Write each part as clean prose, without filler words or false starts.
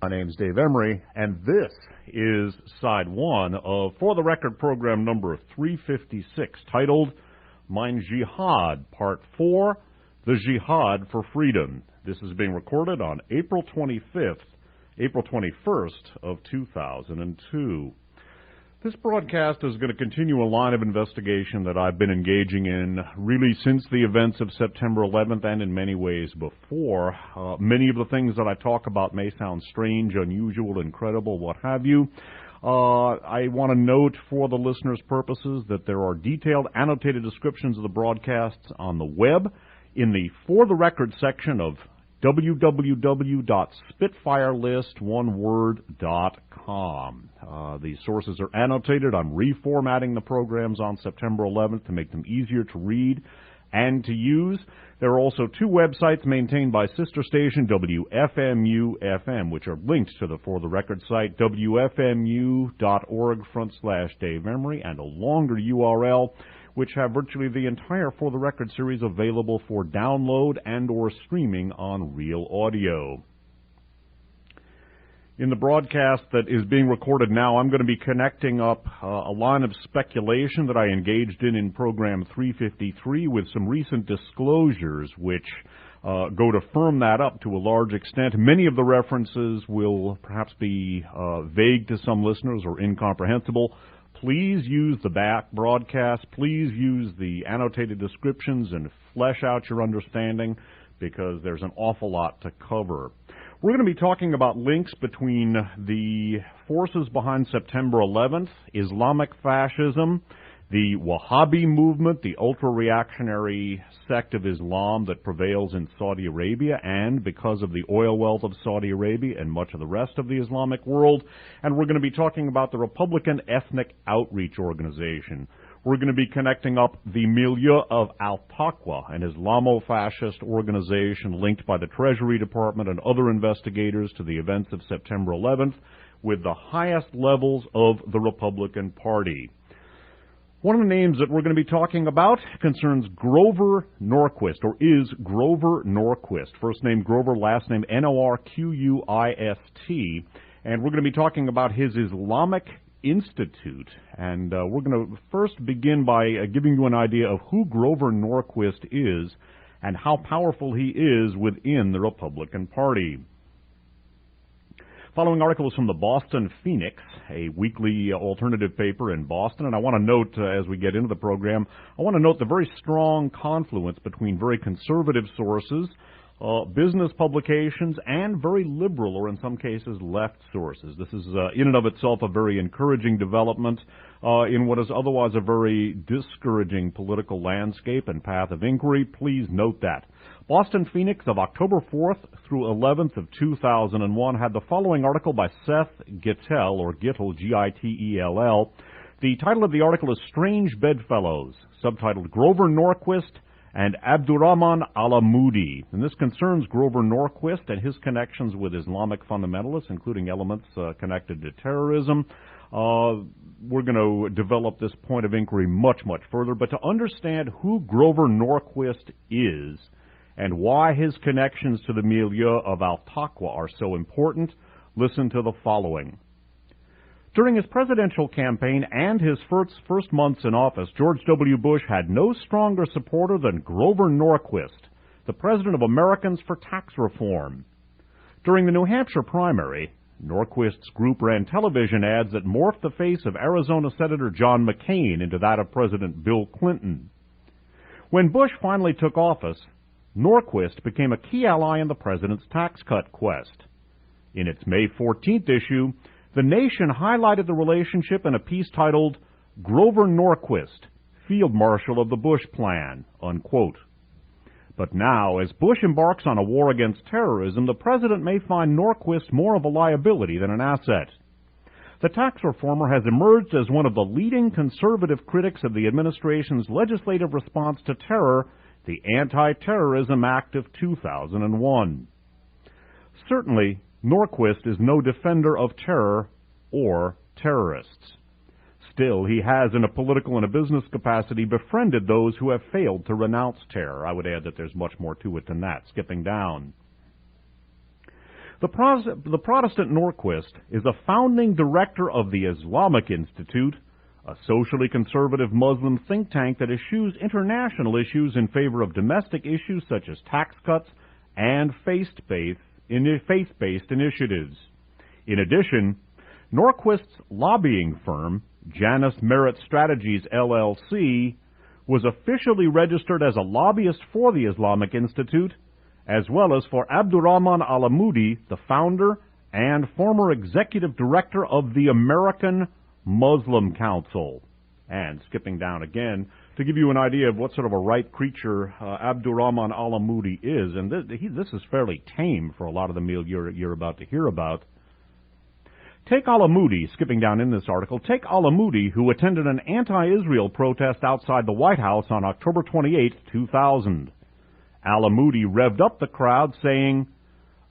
My name's Dave Emory, and this is side one of For the Record program number 356, titled Mein Jihad, Part 4, The Jihad for Freedom. This is being recorded on April 21st of 2002. This broadcast is going to continue a line of investigation that I've been engaging in really since the events of September 11th and in many ways before. Many of the things that I talk about may sound strange, unusual, incredible, what have you. I want to note for the listeners' purposes that there are detailed annotated descriptions of the broadcasts on the web in the For the Record section of www.spitfirelist.com. The sources are annotated. I'm reformatting the programs on September 11th to make them easier to read and to use. There are also two websites maintained by sister station WFMU-FM, which are linked to the For the Record site, wfmu.org/Dave Emory, and a longer URL, which have virtually the entire For the Record series available for download and or streaming on Real Audio. In the broadcast that is being recorded now, I'm going to be connecting up a line of speculation that I engaged in program 353 with some recent disclosures which go to firm that up to a large extent. Many of the references will perhaps be vague to some listeners or incomprehensible. Please use the back broadcast. Please use the annotated descriptions and flesh out your understanding because there's an awful lot to cover. We're going to be talking about links between the forces behind September 11th, Islamic fascism, the Wahhabi movement, the ultra-reactionary sect of Islam that prevails in Saudi Arabia, and because of the oil wealth of Saudi Arabia and much of the rest of the Islamic world. And we're going to be talking about the Republican Ethnic Outreach Organization. We're going to be connecting up the milieu of Al-Taqwa, an Islamo-fascist organization linked by the Treasury Department and other investigators to the events of September 11th, with the highest levels of the Republican Party. One of the names that we're going to be talking about concerns Grover Norquist, or is Grover Norquist. First name Grover, last name Norquist. And we're going to be talking about his Islamic Institute. And we're going to first begin by giving you an idea of who Grover Norquist is and how powerful he is within the Republican Party. Following article is from the Boston Phoenix, a weekly alternative paper in Boston, and I want to note, as we get into the program, I want to note the very strong confluence between very conservative sources, business publications, and very liberal, or in some cases, left sources. This is, in and of itself, a very encouraging development in what is otherwise a very discouraging political landscape and path of inquiry. Please note that. Boston Phoenix of October 4th through 11th of 2001 had the following article by Seth Gittell, or Gittel, G-I-T-E-L-L. The title of the article is Strange Bedfellows, subtitled Grover Norquist and Abdurrahman Alamoudi. And this concerns Grover Norquist and his connections with Islamic fundamentalists, including elements connected to terrorism. We're going to develop this point of inquiry much, much further. But to understand who Grover Norquist is and why his connections to the milieu of Al-Taqwa are so important, listen to the following. During his presidential campaign and his first months in office, George W. Bush had no stronger supporter than Grover Norquist, the president of Americans for Tax Reform. During the New Hampshire primary, Norquist's group ran television ads that morphed the face of Arizona Senator John McCain into that of President Bill Clinton. When Bush finally took office, Norquist became a key ally in the president's tax cut quest. In its May 14th issue, The Nation highlighted the relationship in a piece titled, Grover Norquist, Field Marshal of the Bush Plan, unquote. But now, as Bush embarks on a war against terrorism, the president may find Norquist more of a liability than an asset. The tax reformer has emerged as one of the leading conservative critics of the administration's legislative response to terror, the Anti-Terrorism Act of 2001. Certainly, Norquist is no defender of terror or terrorists. Still, he has, in a political and a business capacity, befriended those who have failed to renounce terror. I would add that there's much more to it than that, skipping down. The Protestant Norquist is a founding director of the Islamic Institute, a socially conservative Muslim think tank that eschews international issues in favor of domestic issues such as tax cuts and faith-based initiatives. In addition, Norquist's lobbying firm, Janus Merit Strategies, LLC, was officially registered as a lobbyist for the Islamic Institute, as well as for Abdurrahman Alamoudi, the founder and former executive director of the American Muslim Council. And skipping down again, to give you an idea of what sort of a right creature Abdurrahman Alamoudi is, and this is fairly tame for a lot of the meal you're about to hear about. Take Alamoudi, skipping down in this article, take Alamoudi, who attended an anti-Israel protest outside the White House on October 28, 2000. Alamoudi revved up the crowd, saying,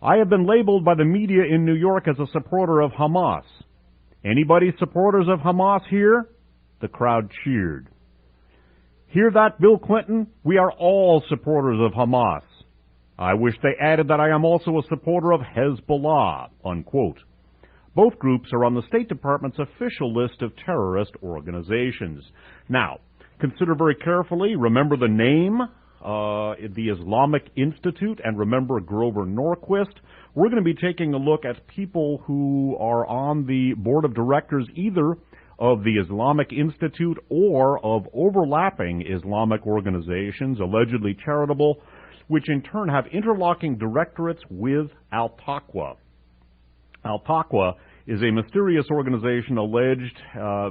"I have been labeled by the media in New York as a supporter of Hamas. Anybody supporters of Hamas here?" The crowd cheered. "Hear that, Bill Clinton? We are all supporters of Hamas. I wish they added that I am also a supporter of Hezbollah," unquote. Both groups are on the State Department's official list of terrorist organizations. Now, consider very carefully, remember the name, the Islamic Institute, and remember Grover Norquist. We're going to be taking a look at people who are on the board of directors either of the Islamic Institute or of overlapping Islamic organizations, allegedly charitable, which in turn have interlocking directorates with Al-Taqwa. Al-Taqwa is a mysterious organization alleged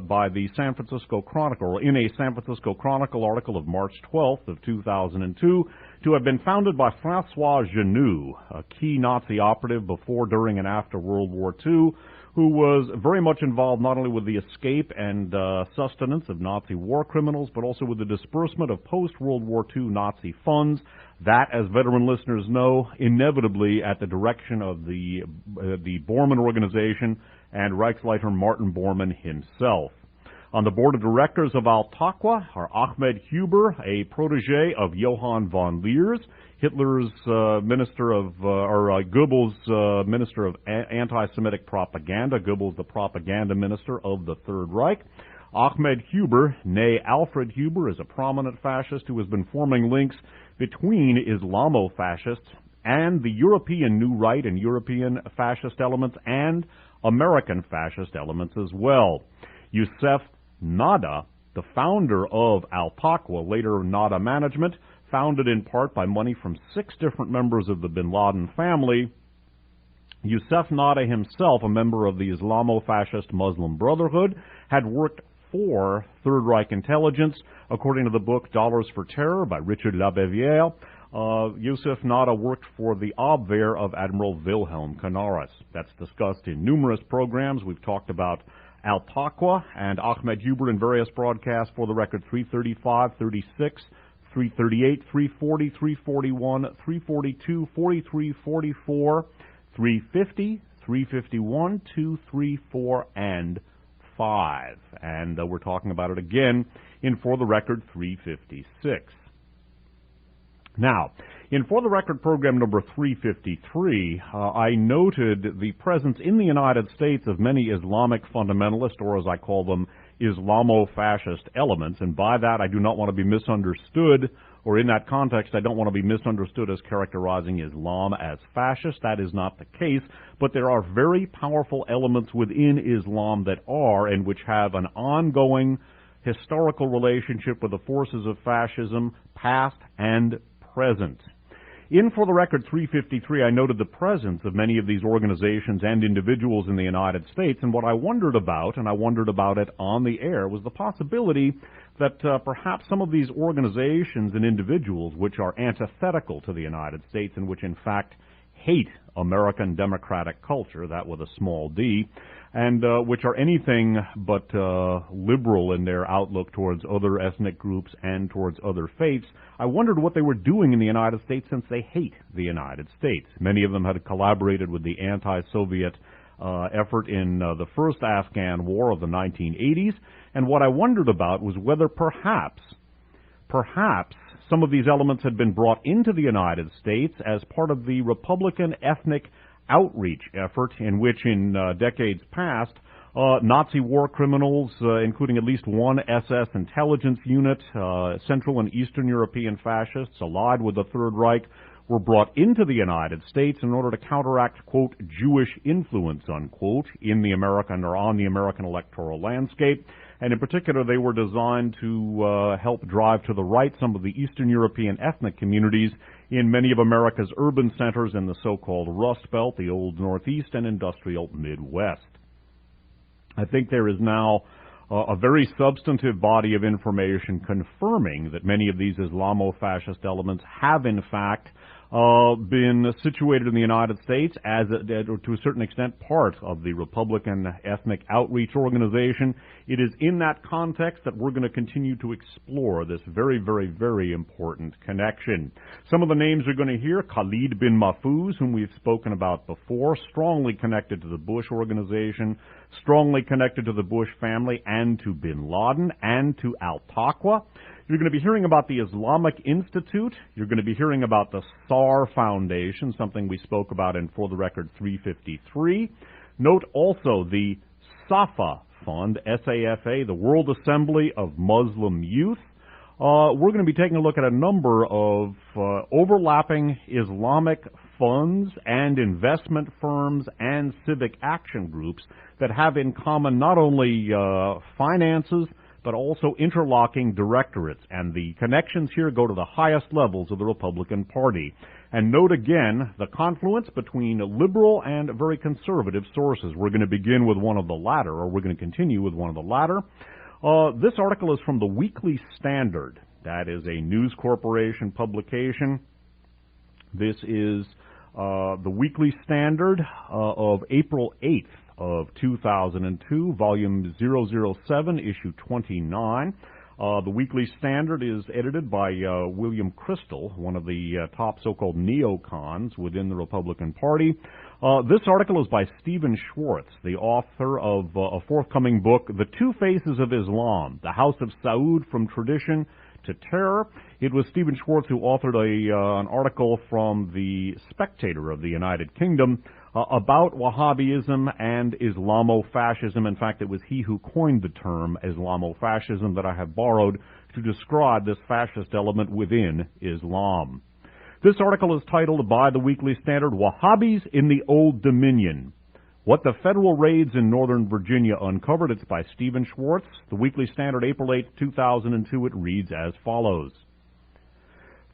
by the San Francisco Chronicle, in a San Francisco Chronicle article of March 12th of 2002, to have been founded by Francois Genoux, a key Nazi operative before, during, and after World War II, who was very much involved not only with the escape and sustenance of Nazi war criminals, but also with the disbursement of post-World War II Nazi funds. That, as veteran listeners know, inevitably at the direction of the Bormann organization and Reichsleiter Martin Bormann himself. On the board of directors of Al-Taqwa are Ahmed Huber, a protege of Johann von Leers, Hitler's minister of, Goebbels' minister of anti-Semitic propaganda, Goebbels the propaganda minister of the Third Reich. Ahmed Huber, née Alfred Huber, is a prominent fascist who has been forming links between Islamo-fascists and the European New Right and European fascist elements and American fascist elements as well. Youssef Nada, the founder of Al-Taqwa, later Nada Management, founded in part by money from 6 different members of the bin Laden family. Youssef Nada himself, a member of the Islamo-fascist Muslim Brotherhood, had worked for Third Reich intelligence. According to the book Dollars for Terror by Richard Labeviere, Youssef Nada worked for the Abwehr of Admiral Wilhelm Canaris. That's discussed in numerous programs. We've talked about Al-Taqwa and Ahmed Huber in various broadcasts. For the record, 335, 36, 338, 340, 341, 342, 43, 44, 350, 351, 2, 3, 4, and 5. And we're talking about it again in For the Record 356. Now, in For the Record program number 353, I noted the presence in the United States of many Islamic fundamentalist, or as I call them, Islamo-fascist elements, and by that I do not want to be misunderstood, or in that context I don't want to be misunderstood as characterizing Islam as fascist. That is not the case, but there are very powerful elements within Islam that are, and which have an ongoing historical relationship with the forces of fascism, past and present. In For the Record 353, I noted the presence of many of these organizations and individuals in the United States, and what I wondered about, and I wondered about it on the air, was the possibility that perhaps some of these organizations and individuals which are antithetical to the United States and which in fact hate American democratic culture, that with a small d, and which are anything but liberal in their outlook towards other ethnic groups and towards other faiths. I wondered what they were doing in the United States since they hate the United States. Many of them had collaborated with the anti-Soviet effort in the first Afghan war of the 1980s, and what I wondered about was whether perhaps some of these elements had been brought into the United States as part of the Republican ethnic outreach effort in which in decades past, Nazi war criminals, including at least one SS intelligence unit, Central and Eastern European fascists allied with the Third Reich, were brought into the United States in order to counteract, quote, Jewish influence, unquote, in the American or on the American electoral landscape. And in particular, they were designed to help drive to the right some of the Eastern European ethnic communities in many of America's urban centers in the so-called Rust Belt, the old Northeast and industrial Midwest. I think there is now a very substantive body of information confirming that many of these Islamo-fascist elements have, in fact, been situated in the United States as, or to a certain extent, part of the Republican Ethnic Outreach Organization. It is in that context that we're going to continue to explore this very, very, very important connection. Some of the names you're going to hear: Khalid bin Mahfouz, whom we've spoken about before, strongly connected to the Bush organization, strongly connected to the Bush family and to bin Laden and to al-Taqwa. You're going to be hearing about the Islamic Institute. You're going to be hearing about the SAR Foundation, something we spoke about in For the Record 353. Note also the SAFA Fund, S-A-F-A, the World Assembly of Muslim Youth. We're going to be taking a look at a number of overlapping Islamic funds and investment firms and civic action groups that have in common not only finances, but also interlocking directorates. And the connections here go to the highest levels of the Republican Party. And note again the confluence between liberal and very conservative sources. We're going to begin with one of the latter, or we're going to continue with one of the latter. This article is from the Weekly Standard. That is a News Corporation publication. This is the Weekly Standard of April 8th. Of 2002, volume 007, issue 29. The Weekly Standard is edited by William Kristol, one of the top so-called neocons within the Republican Party. This article is by Stephen Schwartz, the author of a forthcoming book, The Two Faces of Islam, The House of Saud from Tradition to Terror. It was Stephen Schwartz who authored an article from the Spectator of the United Kingdom about Wahhabism and Islamofascism. In fact, it was he who coined the term Islamofascism that I have borrowed to describe this fascist element within Islam. This article is titled by the Weekly Standard, Wahhabis in the Old Dominion. What the federal raids in Northern Virginia uncovered. It's by Stephen Schwartz. The Weekly Standard, April 8, 2002. It reads as follows.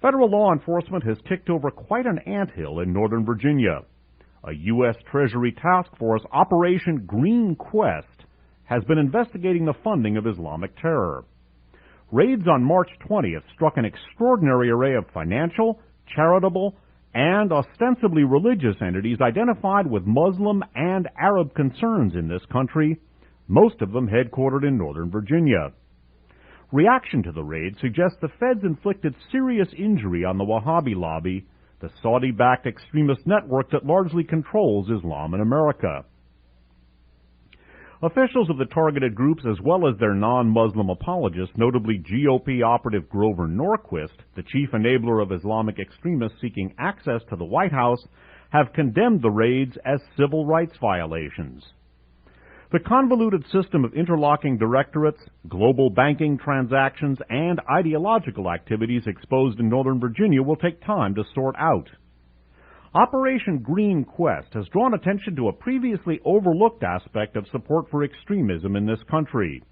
Federal law enforcement has kicked over quite an anthill in Northern Virginia. A U.S. Treasury task force, Operation Green Quest, has been investigating the funding of Islamic terror. Raids on March 20th struck an extraordinary array of financial, charitable, and ostensibly religious entities identified with Muslim and Arab concerns in this country, most of them headquartered in Northern Virginia. Reaction to the raid suggests the feds inflicted serious injury on the Wahhabi lobby, the Saudi-backed extremist network that largely controls Islam in America. Officials of the targeted groups, as well as their non-Muslim apologists, notably GOP operative Grover Norquist, the chief enabler of Islamic extremists seeking access to the White House, have condemned the raids as civil rights violations. The convoluted system of interlocking directorates, global banking transactions, and ideological activities exposed in Northern Virginia will take time to sort out. Operation Green Quest has drawn attention to a previously overlooked aspect of support for extremism in this country.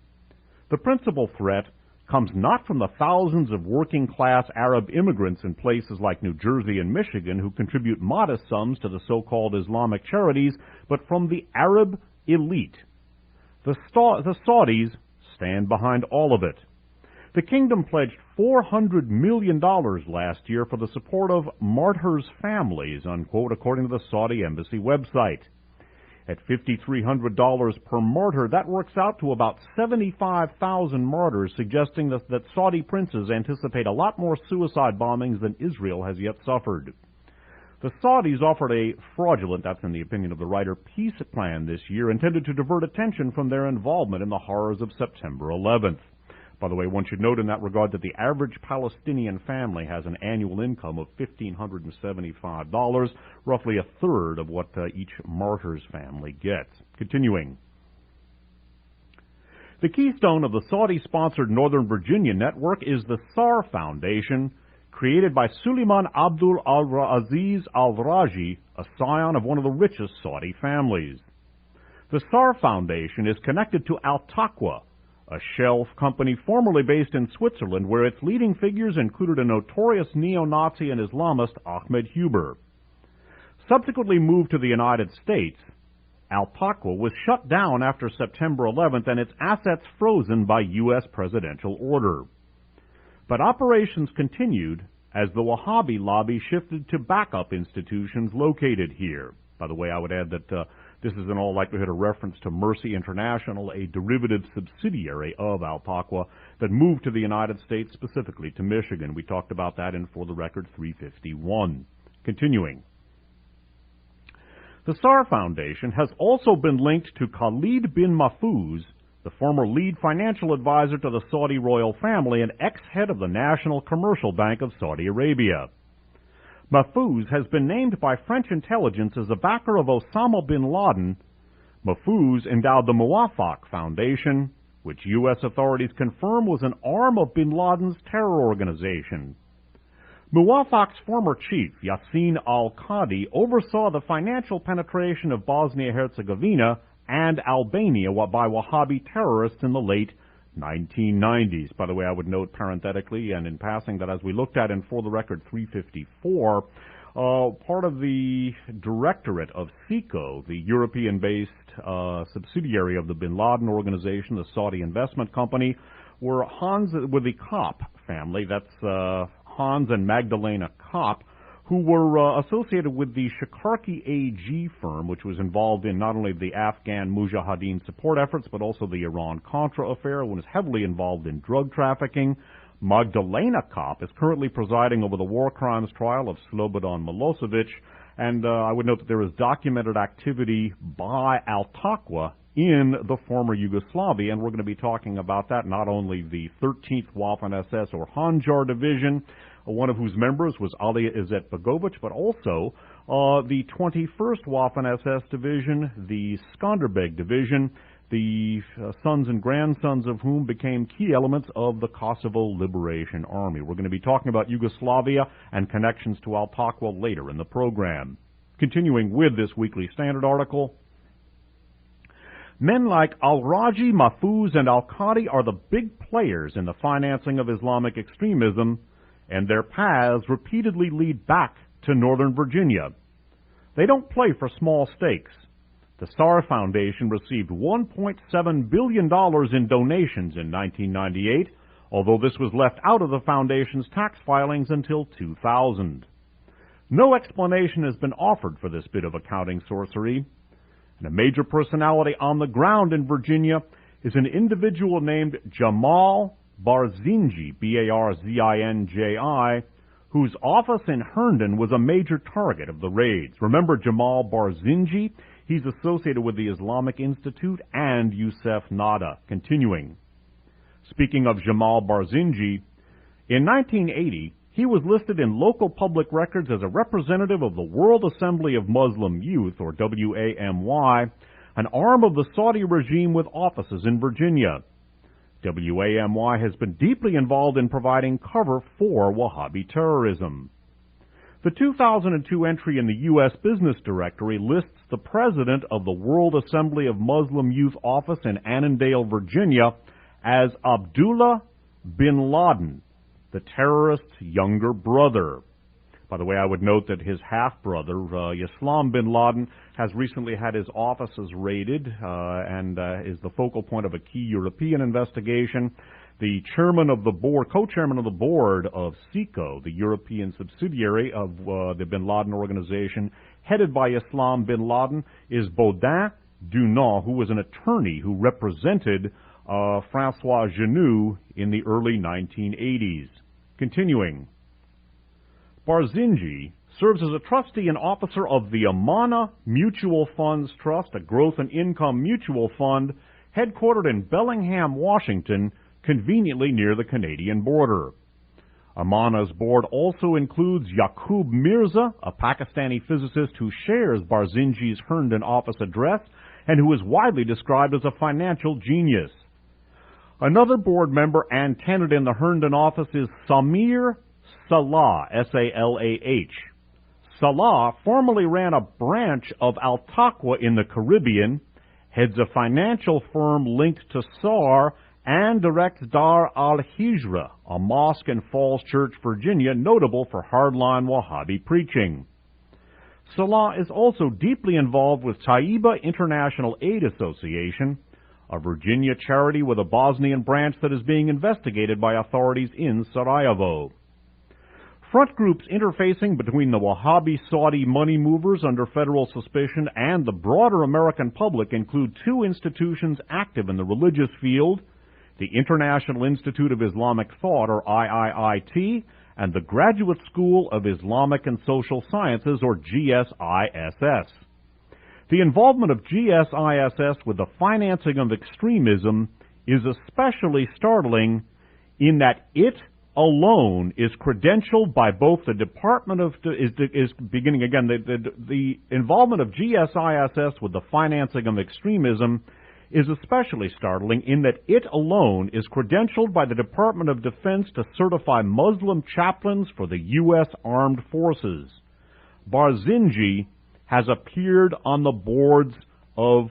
The principal threat comes not from the thousands of working-class Arab immigrants in places like New Jersey and Michigan who contribute modest sums to the so-called Islamic charities, but from the Arab elite. The Saudis stand behind all of it. The kingdom pledged $400 million last year for the support of martyrs' families, unquote, according to the Saudi embassy website. At $5,300 per martyr, that works out to about 75,000 martyrs, suggesting that Saudi princes anticipate a lot more suicide bombings than Israel has yet suffered. The Saudis offered a fraudulent, that's in the opinion of the writer, peace plan this year intended to divert attention from their involvement in the horrors of September 11th. By the way, one should note in that regard that the average Palestinian family has an annual income of $1,575, roughly a third of what each martyr's family gets. Continuing. The keystone of the Saudi-sponsored Northern Virginia network is the SAR Foundation, created by Suleiman Abdul al-Aziz al-Raji, a scion of one of the richest Saudi families. The SAR Foundation is connected to Al-Taqwa, a shell company formerly based in Switzerland, where its leading figures included a notorious neo-Nazi and Islamist Ahmed Huber. Subsequently moved to the United States, Al-Taqwa was shut down after September 11th and its assets frozen by U.S. presidential order. But operations continued as the Wahhabi lobby shifted to backup institutions located here. By the way, I would add that this is in all likelihood a reference to Mercy International, a derivative subsidiary of Al-Taqwa that moved to the United States, specifically to Michigan. We talked about that in For the Record 351. Continuing. The SAR Foundation has also been linked to Khalid bin Mahfouz, the former lead financial advisor to the Saudi royal family and ex-head of the National Commercial Bank of Saudi Arabia. Mahfouz has been named by French intelligence as a backer of Osama bin Laden. Mahfouz endowed the Muwafaq Foundation, which U.S. authorities confirm was an arm of bin Laden's terror organization. Muwafaq's former chief, Yassin al-Qadi, oversaw the financial penetration of Bosnia-Herzegovina and Albania by Wahhabi terrorists in the late 1990s. By the way, I would note parenthetically and in passing that as we looked at in For the Record 354, part of the directorate of SECO, the European-based subsidiary of the bin Laden organization, the Saudi investment company, were the Kopp family. That's Hans and Magdalena Kopp, who were associated with the Shakarki AG firm, which was involved in not only the Afghan Mujahideen support efforts, but also the Iran-Contra affair, and was heavily involved in drug trafficking. Magdalena Kopp is currently presiding over the war crimes trial of Slobodan Milosevic, and I would note that there is documented activity by Al-Taqwa in the former Yugoslavia, and we're going to be talking about that, not only the 13th Waffen-SS or Hanjar Division, one of whose members was Ali Izzet Begovic, but also the 21st Waffen-SS Division, the Skanderbeg Division, the sons and grandsons of whom became key elements of the Kosovo Liberation Army. We're going to be talking about Yugoslavia and connections to Al-Taqwa later in the program. Continuing with this Weekly Standard article, men like al-Raji, Mahfouz, and al-Qadi are the big players in the financing of Islamic extremism, and their paths repeatedly lead back to Northern Virginia. They don't play for small stakes. The SAR Foundation received $1.7 billion in donations in 1998, although this was left out of the Foundation's tax filings until 2000. No explanation has been offered for this bit of accounting sorcery, and a major personality on the ground in Virginia is an individual named Jamal Barzinji, B-A-R-Z-I-N-J-I, whose office in Herndon was a major target of the raids. Remember Jamal Barzinji? He's associated with the Islamic Institute and Youssef Nada. Continuing. Speaking of Jamal Barzinji, in 1980, he was listed in local public records as a representative of the World Assembly of Muslim Youth, or WAMY, an arm of the Saudi regime with offices in Virginia. WAMY has been deeply involved in providing cover for Wahhabi terrorism. The 2002 entry in the U.S. Business Directory lists the president of the World Assembly of Muslim Youth office in Annandale, Virginia, as Abdullah bin Laden, the terrorist's younger brother. By the way, I would note that his half-brother, Yaslam bin Laden, has recently had his offices raided and is the focal point of a key European investigation. The chairman of the board, co-chairman of the board of SECO, the European subsidiary of the bin Laden organization, headed by Yaslam bin Laden, is Baudin Dunant, who was an attorney who represented Francois Genoux in the early 1980s. Continuing. Barzinji serves as a trustee and officer of the Amana Mutual Funds Trust, a growth and income mutual fund headquartered in Bellingham, Washington, conveniently near the Canadian border. Amana's board also includes Yaqub Mirza, a Pakistani physicist who shares Barzinji's Herndon office address and who is widely described as a financial genius. Another board member and tenant in the Herndon office is Samir Salah, S-A-L-A-H. Salah formerly ran a branch of Al-Taqwa in the Caribbean, heads a financial firm linked to SAR, and directs Dar al-Hijra, a mosque in Falls Church, Virginia, notable for hardline Wahhabi preaching. Salah is also deeply involved with Taiba International Aid Association, a Virginia charity with a Bosnian branch that is being investigated by authorities in Sarajevo. Front groups interfacing between the Wahhabi Saudi money movers under federal suspicion and the broader American public include two institutions active in the religious field, the International Institute of Islamic Thought, or IIIT, and the Graduate School of Islamic and Social Sciences, or GSISS. The involvement of GSISS with the financing of extremism is especially startling in that it alone is credentialed by both the Department of the involvement of GSISS with the financing of extremism is especially startling in that it alone is credentialed by the Department of Defense to certify Muslim chaplains for the U.S. Armed Forces. Barzinji has appeared on the boards of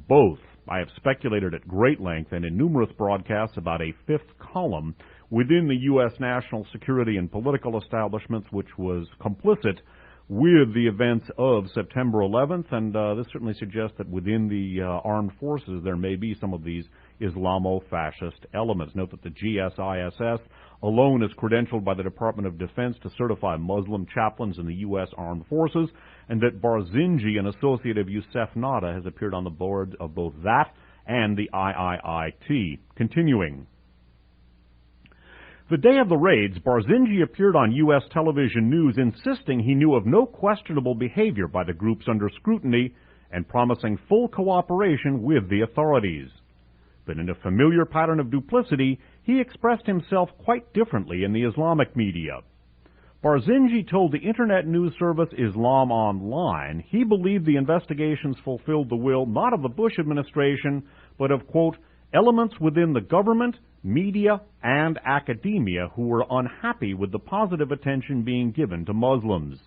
both. I have speculated at great length and in numerous broadcasts about a fifth column within the U.S. national security and political establishments which was complicit with the events of September 11th, and this certainly suggests that within the armed forces there may be some of these Islamo-fascist elements. Note that the GSISS alone is credentialed by the Department of Defense to certify Muslim chaplains in the U.S. Armed Forces, and that Barzinji, an associate of Youssef Nada, has appeared on the board of both that and the IIIT. Continuing. The day of the raids, Barzinji appeared on U.S. television news insisting he knew of no questionable behavior by the groups under scrutiny and promising full cooperation with the authorities. But in a familiar pattern of duplicity, he expressed himself quite differently in the Islamic media. Barzinji told the internet news service Islam Online he believed the investigations fulfilled the will not of the Bush administration, but of, quote, elements within the government, media, and academia who were unhappy with the positive attention being given to Muslims.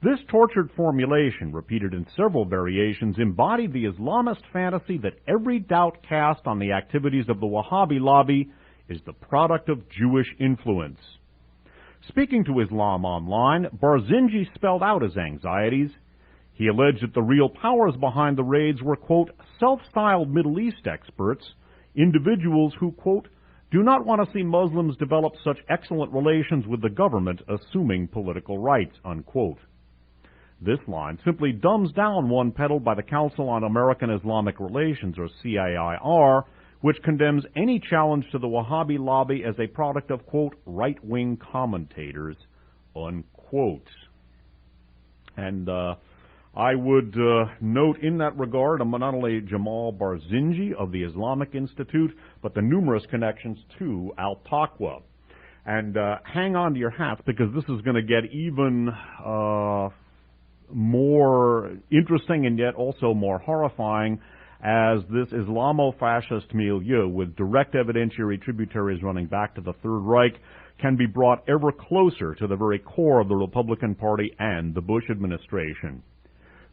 This tortured formulation, repeated in several variations, embodied the Islamist fantasy that every doubt cast on the activities of the Wahhabi lobby is the product of Jewish influence. Speaking to Islam Online, Barzinji spelled out his anxieties. He alleged that the real powers behind the raids were, quote, self-styled Middle East experts, individuals who, quote, do not want to see Muslims develop such excellent relations with the government, assuming political rights, unquote. This line simply dumbs down one peddled by the Council on American Islamic Relations, or CAIR, which condemns any challenge to the Wahhabi lobby as a product of, quote, right-wing commentators, unquote. And I would note in that regard not only Jamal Barzinji of the Islamic Institute, but the numerous connections to Al-Taqwa. And hang on to your hats, because this is going to get even more interesting and yet also more horrifying as this Islamo-fascist milieu with direct evidentiary tributaries running back to the Third Reich can be brought ever closer to the very core of the Republican Party and the Bush administration.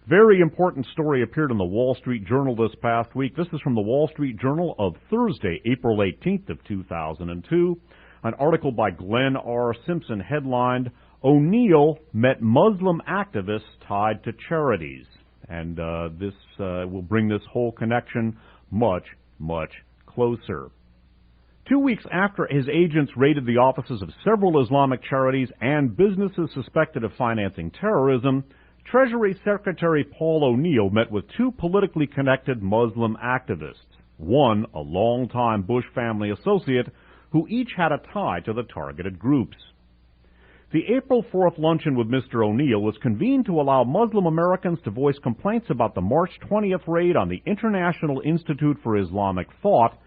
Very important story appeared in the Wall Street Journal this past week. This is from the Wall Street Journal of Thursday, April 18th of 2002. An article by Glenn R. Simpson headlined, O'Neill met Muslim activists tied to charities. And this will bring this whole connection much, much closer. 2 weeks after his agents raided the offices of several Islamic charities and businesses suspected of financing terrorism, Treasury Secretary Paul O'Neill met with two politically connected Muslim activists, one a longtime Bush family associate, who each had a tie to the targeted groups. The April 4th luncheon with Mr. O'Neill was convened to allow Muslim Americans to voice complaints about the March 20th raid on the International Institute for Islamic Thought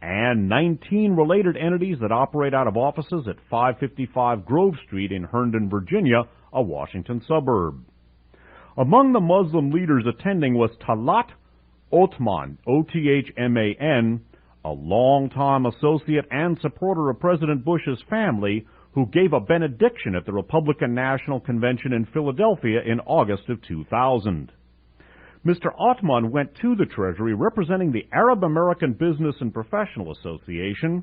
and 19 related entities that operate out of offices at 555 Grove Street in Herndon, Virginia, a Washington suburb. Among the Muslim leaders attending was Talat Othman, Othman, a longtime associate and supporter of President Bush's family, who gave a benediction at the Republican National Convention in Philadelphia in August of 2000. Mr. Othman went to the Treasury representing the Arab American Business and Professional Association,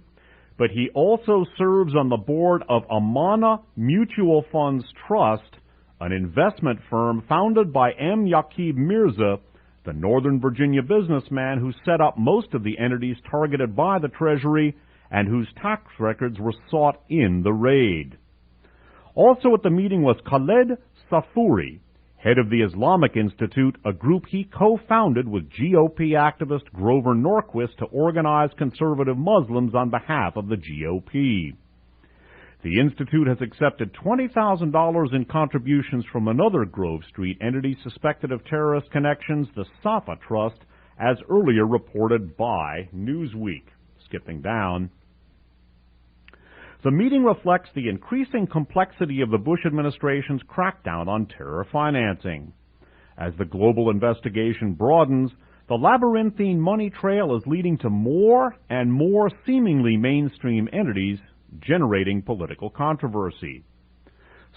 but he also serves on the board of Amana Mutual Funds Trust, an investment firm founded by M. Yaqub Mirza, the Northern Virginia businessman who set up most of the entities targeted by the Treasury and whose tax records were sought in the raid. Also at the meeting was Khaled Safuri, head of the Islamic Institute, a group he co-founded with GOP activist Grover Norquist to organize conservative Muslims on behalf of the GOP. The Institute has accepted $20,000 in contributions from another Grove Street entity suspected of terrorist connections, the Safa Trust, as earlier reported by Newsweek. Skipping down. The meeting reflects the increasing complexity of the Bush administration's crackdown on terror financing. As the global investigation broadens, the labyrinthine money trail is leading to more and more seemingly mainstream entities generating political controversy.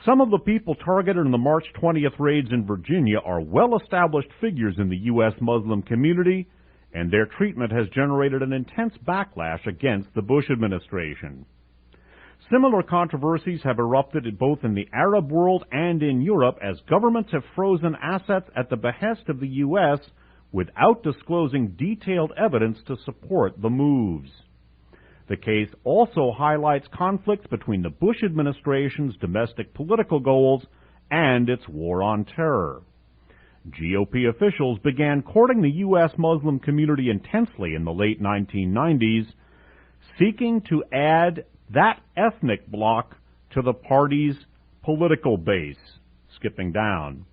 Some of the people targeted in the March 20th raids in Virginia are well-established figures in the U.S. Muslim community, and their treatment has generated an intense backlash against the Bush administration. Similar controversies have erupted both in the Arab world and in Europe as governments have frozen assets at the behest of the U.S. without disclosing detailed evidence to support the moves. The case also highlights conflicts between the Bush administration's domestic political goals and its war on terror. GOP officials began courting the U.S. Muslim community intensely in the late 1990s, seeking to add that ethnic bloc to the party's political base. Skipping down.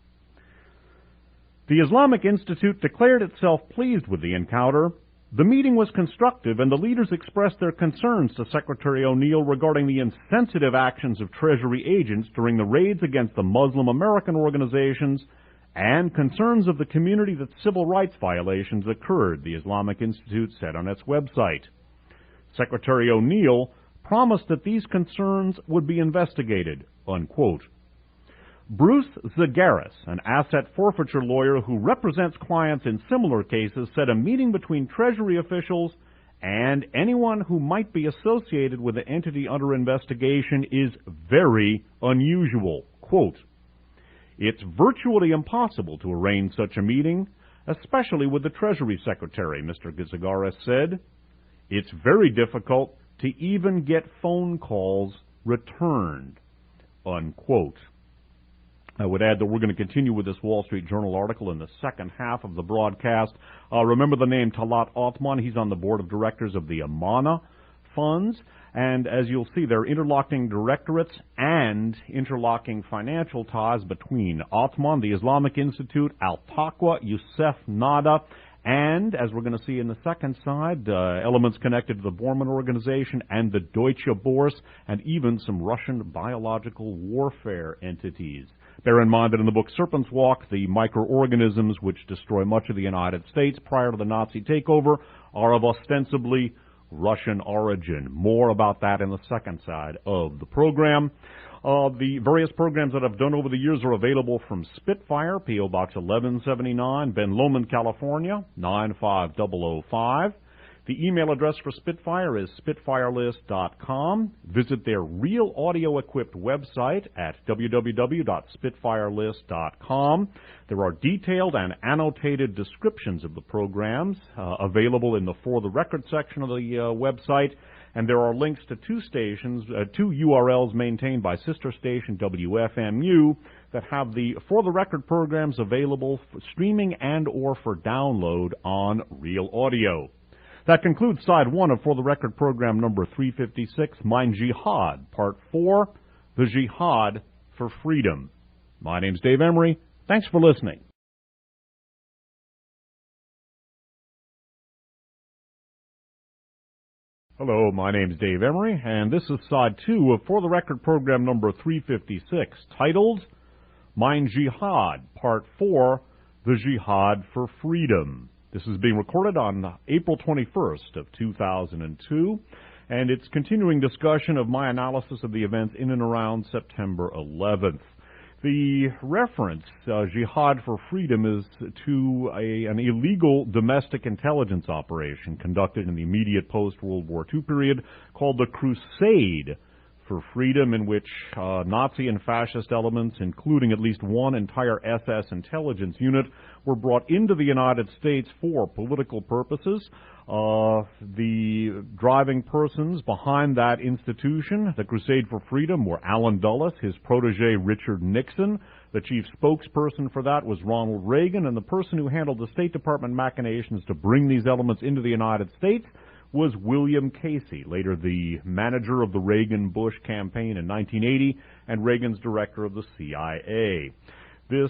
The Islamic Institute declared itself pleased with the encounter. The meeting was constructive, and the leaders expressed their concerns to Secretary O'Neill regarding the insensitive actions of Treasury agents during the raids against the Muslim American organizations and concerns of the community that civil rights violations occurred, the Islamic Institute said on its website. Secretary O'Neill promised that these concerns would be investigated, unquote. Bruce Zagaris, an asset forfeiture lawyer who represents clients in similar cases, said a meeting between Treasury officials and anyone who might be associated with the entity under investigation is very unusual. Quote, "It's virtually impossible to arrange such a meeting, especially with the Treasury Secretary," Mr. Zagaris said. "It's very difficult to even get phone calls returned," unquote. I would add that we're going to continue with this Wall Street Journal article in the second half of the broadcast. Remember the name Talat Othman. He's on the board of directors of the Amana funds. And as you'll see, there are interlocking directorates and interlocking financial ties between Othman, the Islamic Institute, Al-Taqwa, Youssef Nada, and, as we're going to see in the second side, elements connected to the Bormann Organization and the Deutsche Börse, and even some Russian biological warfare entities. Bear in mind that in the book Serpent's Walk, the microorganisms which destroy much of the United States prior to the Nazi takeover are of ostensibly Russian origin. More about that in the second side of the program. The various programs that I've done over the years are available from Spitfire, P.O. Box 1179, Ben Lomond, California, 95005. The email address for Spitfire is spitfirelist.com. Visit their real audio-equipped website at www.spitfirelist.com. There are detailed and annotated descriptions of the programs available in the For the Record section of the website, and there are links to two URLs maintained by sister station WFMU that have the For the Record programs available for streaming and or for download on Real Audio. That concludes Side 1 of For the Record program number 356, Mein Jihad, Part 4, The Jihad for Freedom. My name's Dave Emory. Thanks for listening. Hello, my name is Dave Emory, and this is Side 2 of For the Record program number 356, titled Mein Jihad, Part 4, The Jihad for Freedom. This is being recorded on April 21st of 2002, and it's continuing discussion of my analysis of the events in and around September 11th. The reference, Jihad for Freedom, is to an illegal domestic intelligence operation conducted in the immediate post-World War II period called the Crusade for Freedom, in which Nazi and fascist elements, including at least one entire SS intelligence unit, were brought into the United States for political purposes. The driving persons behind that institution, the Crusade for Freedom, were Allen Dulles, his protege Richard Nixon. The chief spokesperson for that was Ronald Reagan, and the person who handled the State Department machinations to bring these elements into the United States was William Casey, later the manager of the Reagan-Bush campaign in 1980 and Reagan's director of the CIA. This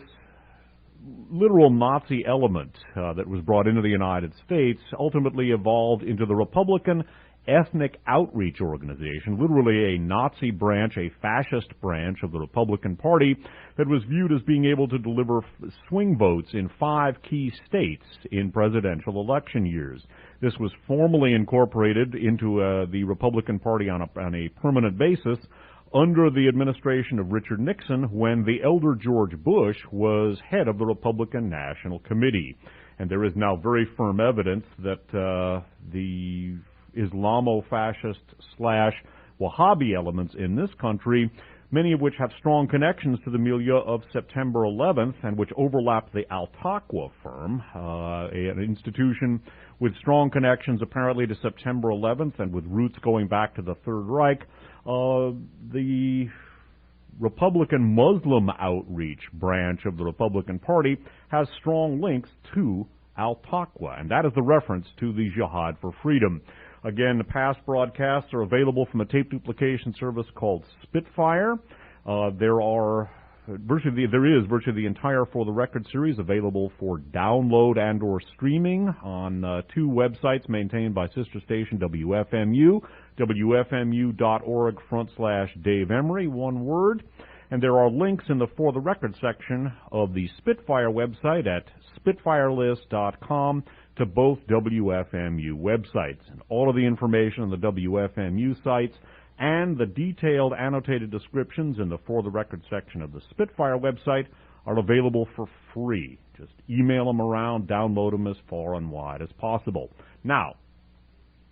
literal Nazi element that was brought into the United States ultimately evolved into the Republican Ethnic Outreach Organization, literally a Nazi branch, a fascist branch of the Republican Party that was viewed as being able to deliver swing votes in 5 key states in presidential election years. This was formally incorporated into the Republican Party on a permanent basis under the administration of Richard Nixon, when the elder George Bush was head of the Republican National Committee. And there is now very firm evidence that the Islamo-fascist / Wahhabi elements in this country, many of which have strong connections to the milieu of September 11th and which overlap the Al-Taqwa firm, an institution with strong connections apparently to September 11th and with roots going back to the Third Reich. The Republican Muslim Outreach branch of the Republican Party has strong links to Al-Taqwa, and that is the reference to the Jihad for Freedom. Again, the past broadcasts are available from a tape duplication service called Spitfire. There is virtually the entire For the Record series available for download and or streaming on 2 websites maintained by sister station WFMU, wfmu.org/Dave Emory, one word. And there are links in the For the Record section of the Spitfire website at spitfirelist.com to both WFMU websites. And all of the information on the WFMU sites and the detailed annotated descriptions in the For the Record section of the Spitfire website are available for free. Just email them around, download them as far and wide as possible. Now,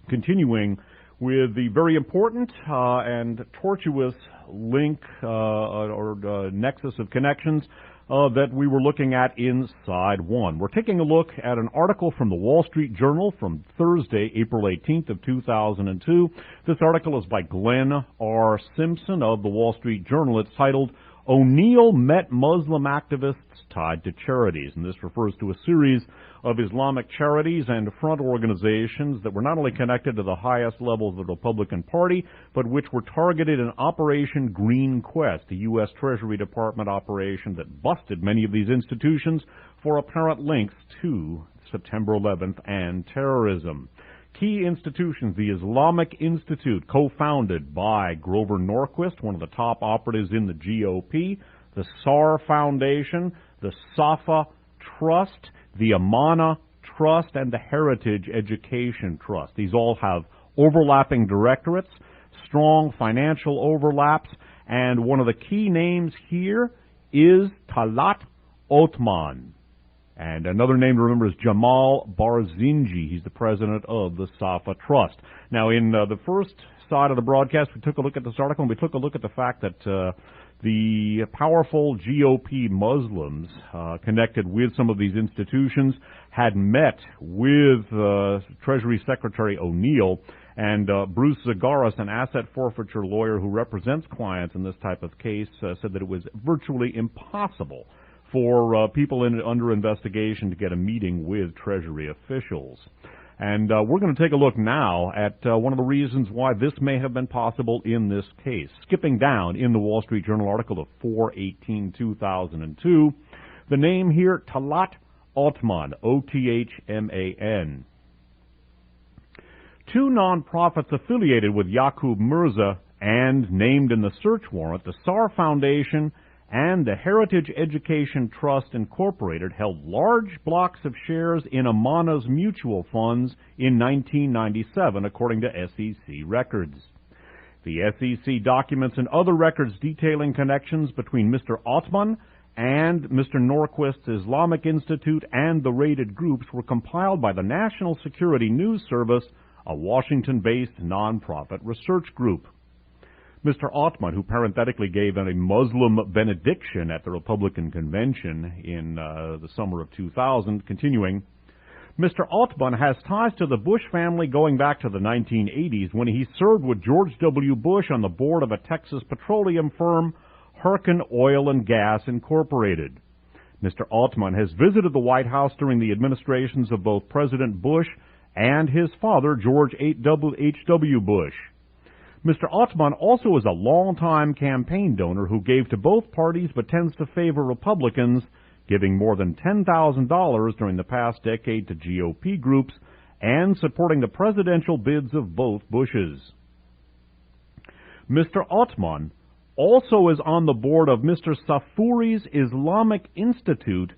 continuing with the very important and tortuous link or nexus of connections that we were looking at in Side 1. We're taking a look at an article from the Wall Street Journal from Thursday, April 18th of 2002. This article is by Glenn R. Simpson of the Wall Street Journal. It's titled, "O'Neill Met Muslim Activists Tied to Charities," and this refers to a series of Islamic charities and front organizations that were not only connected to the highest levels of the Republican Party, but which were targeted in Operation Green Quest, a U.S. Treasury Department operation that busted many of these institutions for apparent links to September 11th and terrorism. Key institutions: the Islamic Institute, co-founded by Grover Norquist, one of the top operatives in the GOP, the SAR Foundation, the Safa Trust, the Amana Trust, and the Heritage Education Trust. These all have overlapping directorates, strong financial overlaps, and one of the key names here is Talat Othman. And another name to remember is Jamal Barzinji. He's the president of the Safa Trust. Now, in the first side of the broadcast, we took a look at this article, and we took a look at the fact that the powerful GOP Muslims connected with some of these institutions had met with Treasury Secretary O'Neill, and Bruce Zagaris, an asset forfeiture lawyer who represents clients in this type of case, said that it was virtually impossible for people under investigation to get a meeting with Treasury officials. And we're going to take a look now at one of the reasons why this may have been possible in this case. Skipping down in the Wall Street Journal article of 4/18/2002, the name here, Talat Othman, Othman. Two nonprofits affiliated with Yaqub Mirza and named in the search warrant, the SAR Foundation and the Heritage Education Trust Incorporated, held large blocks of shares in Amana's mutual funds in 1997, according to SEC records. The SEC documents and other records detailing connections between Mr. Othman and Mr. Norquist's Islamic Institute and the raided groups were compiled by the National Security News Service, a Washington-based nonprofit research group. Mr. Othman, who parenthetically gave a Muslim benediction at the Republican convention in the summer of 2000, continuing, Mr. Othman has ties to the Bush family going back to the 1980s when he served with George W. Bush on the board of a Texas petroleum firm, Harken Oil and Gas Incorporated. Mr. Othman has visited the White House during the administrations of both President Bush and his father, George H.W. Bush. Mr. Othman also is a longtime campaign donor who gave to both parties but tends to favor Republicans, giving more than $10,000 during the past decade to GOP groups and supporting the presidential bids of both Bushes. Mr. Othman also is on the board of Mr. Safuri's Islamic Institute,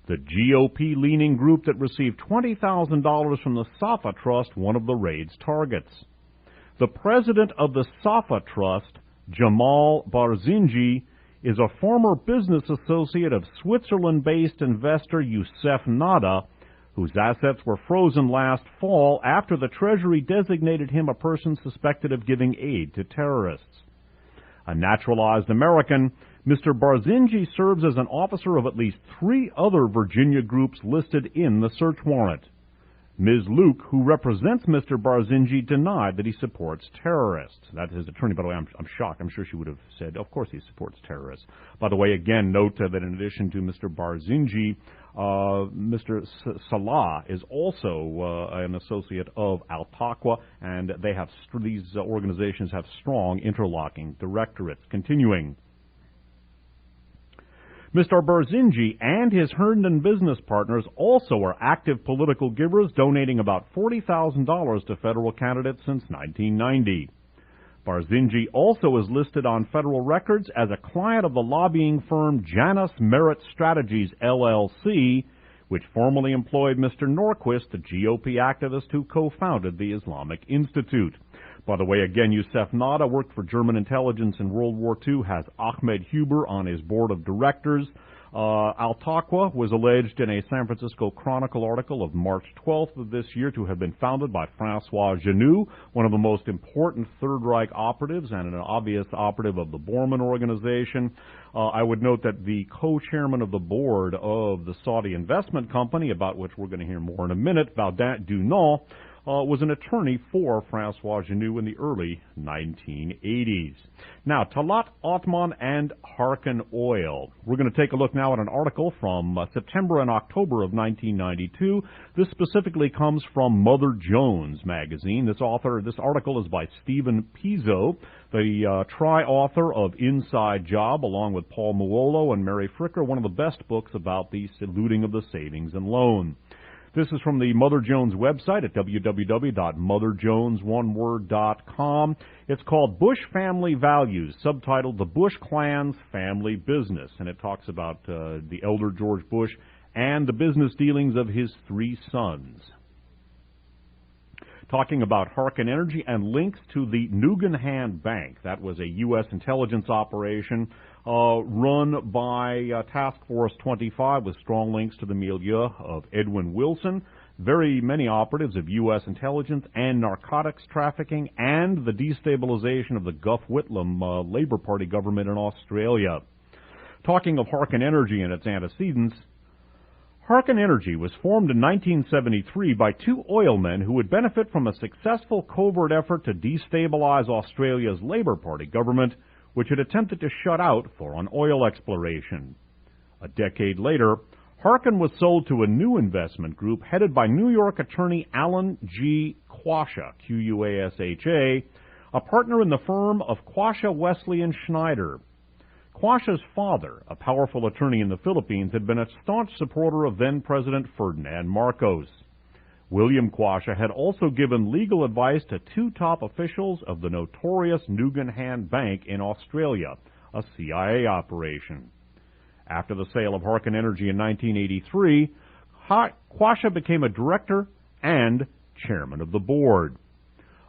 the GOP-leaning group that received $20,000 from the Safa Trust, one of the raid's targets. The president of the Safa Trust, Jamal Barzinji, is a former business associate of Switzerland-based investor Youssef Nada, whose assets were frozen last fall after the Treasury designated him a person suspected of giving aid to terrorists. A naturalized American, Mr. Barzinji serves as an officer of at least 3 other Virginia groups listed in the search warrant. Ms. Luke, who represents Mr. Barzinji, denied that he supports terrorists. That is his attorney. By the way, I'm shocked. I'm sure she would have said, of course he supports terrorists. By the way, again, note that in addition to Mr. Barzinji, Mr. Salah is also an associate of Al-Taqwa, and these organizations have strong interlocking directorates. Continuing. Mr. Barzinji and his Herndon business partners also are active political givers, donating about $40,000 to federal candidates since 1990. Barzinji also is listed on federal records as a client of the lobbying firm Janus Merit Strategies, LLC, which formerly employed Mr. Norquist, the GOP activist who co-founded the Islamic Institute. By the way, again, Youssef Nada worked for German intelligence in World War II, has Ahmed Huber on his board of directors. Al-Taqwa was alleged in a San Francisco Chronicle article of March 12th of this year to have been founded by Francois Genoux, one of the most important Third Reich operatives and an obvious operative of the Bormann organization. I would note that the co-chairman of the board of the Saudi investment company, about which we're going to hear more in a minute, Baudin Dunant, was an attorney for Francois Genoux in the early 1980s. Now, Talat Othman and Harken Oil. We're going to take a look now at an article from September and October of 1992. This specifically comes from Mother Jones magazine. This article is by Stephen Pizzo, the tri-author of Inside Job, along with Paul Muolo and Mary Fricker, one of the best books about the looting of the savings and loan. This is from the Mother Jones website at www.motherjones.com. It's called Bush Family Values, subtitled The Bush Clan's Family Business, and it talks about the elder George Bush and the business dealings of his 3 sons. Talking about Harken Energy and links to the Nugenhan Bank. That was a U.S. intelligence operation run by Task Force 25 with strong links to the milieu of Edwin Wilson, very many operatives of U.S. intelligence and narcotics trafficking, and the destabilization of the Gough Whitlam Labour Party government in Australia. Talking of Harken Energy and its antecedents, Harken Energy was formed in 1973 by 2 oilmen who would benefit from a successful covert effort to destabilize Australia's Labour Party government, which had attempted to shut out foreign oil exploration. A decade later, Harken was sold to a new investment group headed by New York attorney Alan G. Quasha, Q-U-A-S-H-A, a partner in the firm of Quasha, Wesley & Schneider. Quasha's father, a powerful attorney in the Philippines, had been a staunch supporter of then-President Ferdinand Marcos. William Quasha had also given legal advice to two top officials of the notorious Nugan Bank in Australia, a CIA operation. After the sale of Harken Energy in 1983, Quasha became a director and chairman of the board.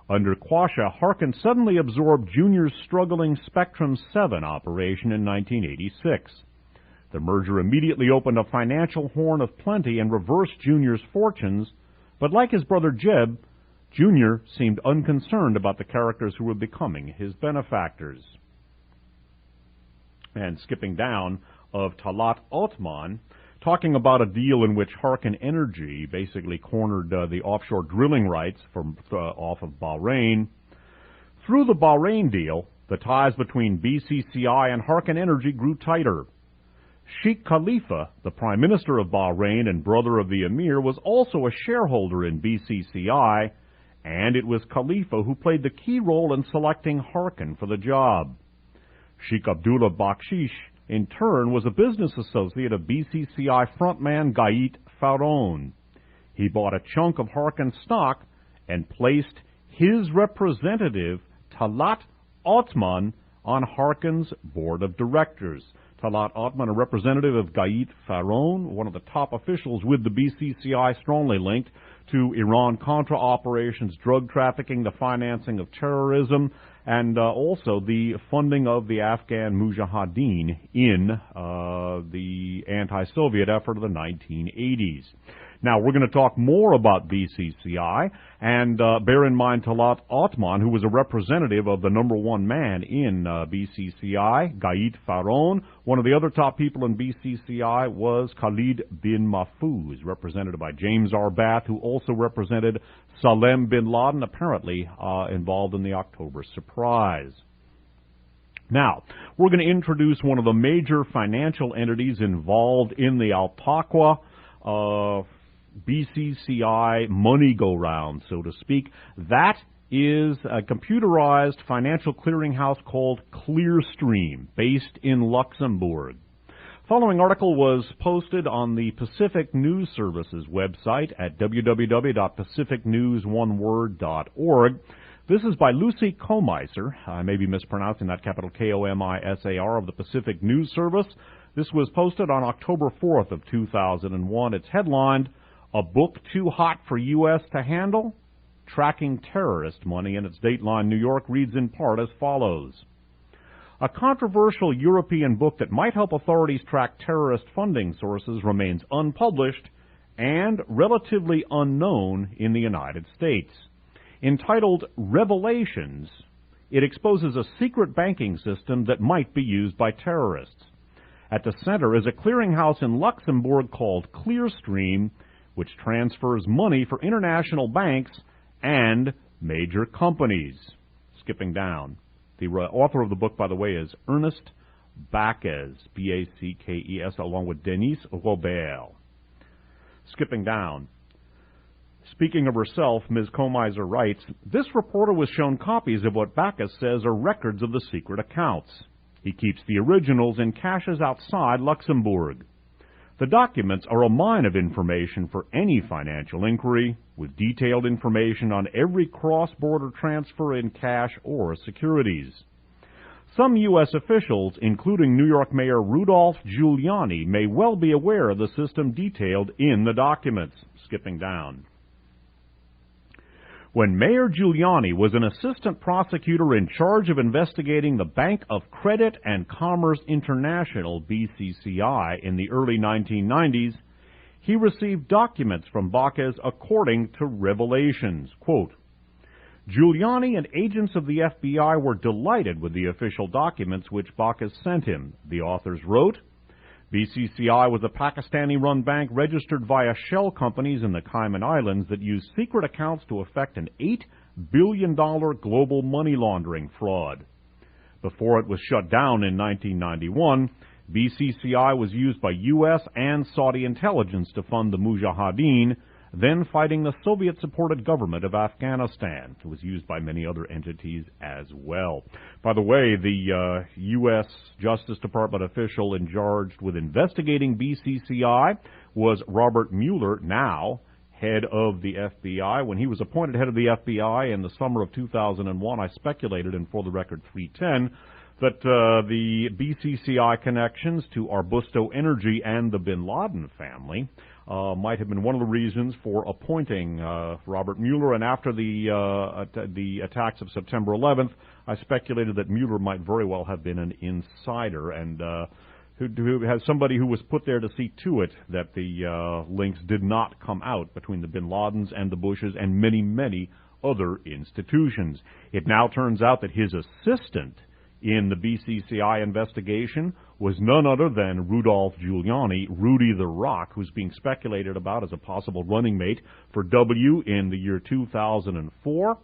Under Quasha, Harken suddenly absorbed Junior's struggling Spectrum 7 operation in 1986. The merger immediately opened a financial horn of plenty and reversed Junior's fortunes, but like his brother Jeb, Junior seemed unconcerned about the characters who were becoming his benefactors. And skipping down, of Talat Othman, talking about a deal in which Harken Energy basically cornered the offshore drilling rights off of Bahrain. Through the Bahrain deal, the ties between BCCI and Harken Energy grew tighter. Sheikh Khalifa, the Prime Minister of Bahrain and brother of the Emir, was also a shareholder in BCCI, and it was Khalifa who played the key role in selecting Harken for the job. Sheikh Abdullah Bakshish, in turn, was a business associate of BCCI frontman Gait Faron. He bought a chunk of Harken stock and placed his representative, Talat Othman, on Harken's board of directors. Talat Othman, a representative of Gait Faron, one of the top officials with the BCCI, strongly linked to Iran-Contra operations, drug trafficking, the financing of terrorism, and also the funding of the Afghan Mujahideen in the anti-Soviet effort of the 1980s. Now, we're going to talk more about BCCI, and bear in mind Talat Othman, who was a representative of the number one man in BCCI, Gait Faron. One of the other top people in BCCI was Khalid bin Mahfouz, represented by James Arbath, who also represented Salem bin Laden, apparently involved in the October surprise. Now, we're going to introduce one of the major financial entities involved in the Al-Taqwa BCCI money go-round, so to speak. That is a computerized financial clearinghouse called Clearstream, based in Luxembourg. Following article was posted on the Pacific News Service's website at www.pacificnewsoneword.org. This is by Lucy Komisar. I may be mispronouncing that, capital Komisar, of the Pacific News Service. This was posted on October 4th of 2001. It's headlined, "A Book Too Hot for U.S. to Handle? Tracking Terrorist Money," and its Dateline New York reads in part as follows. A controversial European book that might help authorities track terrorist funding sources remains unpublished and relatively unknown in the United States. Entitled Revelations, it exposes a secret banking system that might be used by terrorists. At the center is a clearinghouse in Luxembourg called Clearstream, which transfers money for international banks and major companies. Skipping down. The author of the book, by the way, is Ernest Backes, B-A-C-K-E-S, along with Denise Robert. Skipping down. Speaking of herself, Ms. Komisar writes, "This reporter was shown copies of what Backes says are records of the secret accounts. He keeps the originals in caches outside Luxembourg. The documents are a mine of information for any financial inquiry, with detailed information on every cross-border transfer in cash or securities. Some U.S. officials, including New York Mayor Rudolph Giuliani, may well be aware of the system detailed in the documents." Skipping down. When Mayor Giuliani was an assistant prosecutor in charge of investigating the Bank of Credit and Commerce International, BCCI, in the early 1990s, he received documents from Backes according to Revelations. Quote, "Giuliani and agents of the FBI were delighted with the official documents which Backes sent him," the authors wrote. BCCI was a Pakistani-run bank registered via shell companies in the Cayman Islands that used secret accounts to effect an $8 billion global money laundering fraud. Before it was shut down in 1991, BCCI was used by U.S. and Saudi intelligence to fund the Mujahideen, then fighting the Soviet-supported government of Afghanistan. It was used by many other entities as well. By the way, the U.S. Justice Department official in charge with investigating BCCI was Robert Mueller, now head of the FBI. When he was appointed head of the FBI in the summer of 2001, I speculated, and for the record 310, that the BCCI connections to Arbusto Energy and the bin Laden family might have been one of the reasons for appointing Robert Mueller. And after the attacks of September 11th, I speculated that Mueller might very well have been an insider and who has somebody who was put there to see to it that the links did not come out between the bin Ladens and the Bushes and many, many other institutions. It now turns out that his assistant in the BCCI investigation was none other than Rudolph Giuliani, Rudy the Rock, who's being speculated about as a possible running mate for W in the year 2004.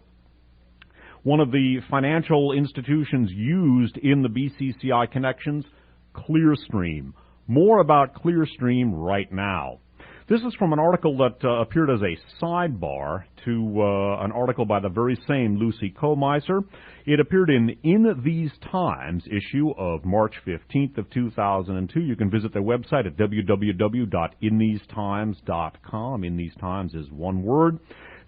One of the financial institutions used in the BCCI connections, Clearstream. More about Clearstream right now. This is from an article that appeared as a sidebar to an article by the very same Lucy Kohlmeiser. It appeared in These Times issue of March 15th of 2002. You can visit their website at www.inthesetimes.com. In These Times is one word.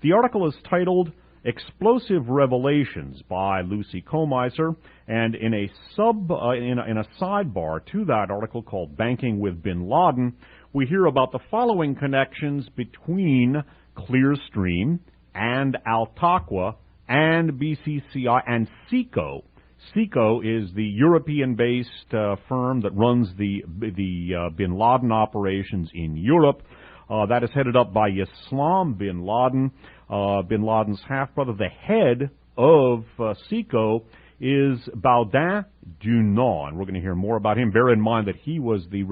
The article is titled Explosive Revelations by Lucy Kohlmeiser, and in a sidebar to that article called Banking with Bin Laden, we hear about the following connections between Clearstream and Al-Taqwa and BCCI and SECO. SECO is the European-based firm that runs the bin Laden operations in Europe. That is headed up by Islam bin Laden, bin Laden's half-brother. The head of SECO is Baudin Dunant, and we're going to hear more about him. Bear in mind that he was the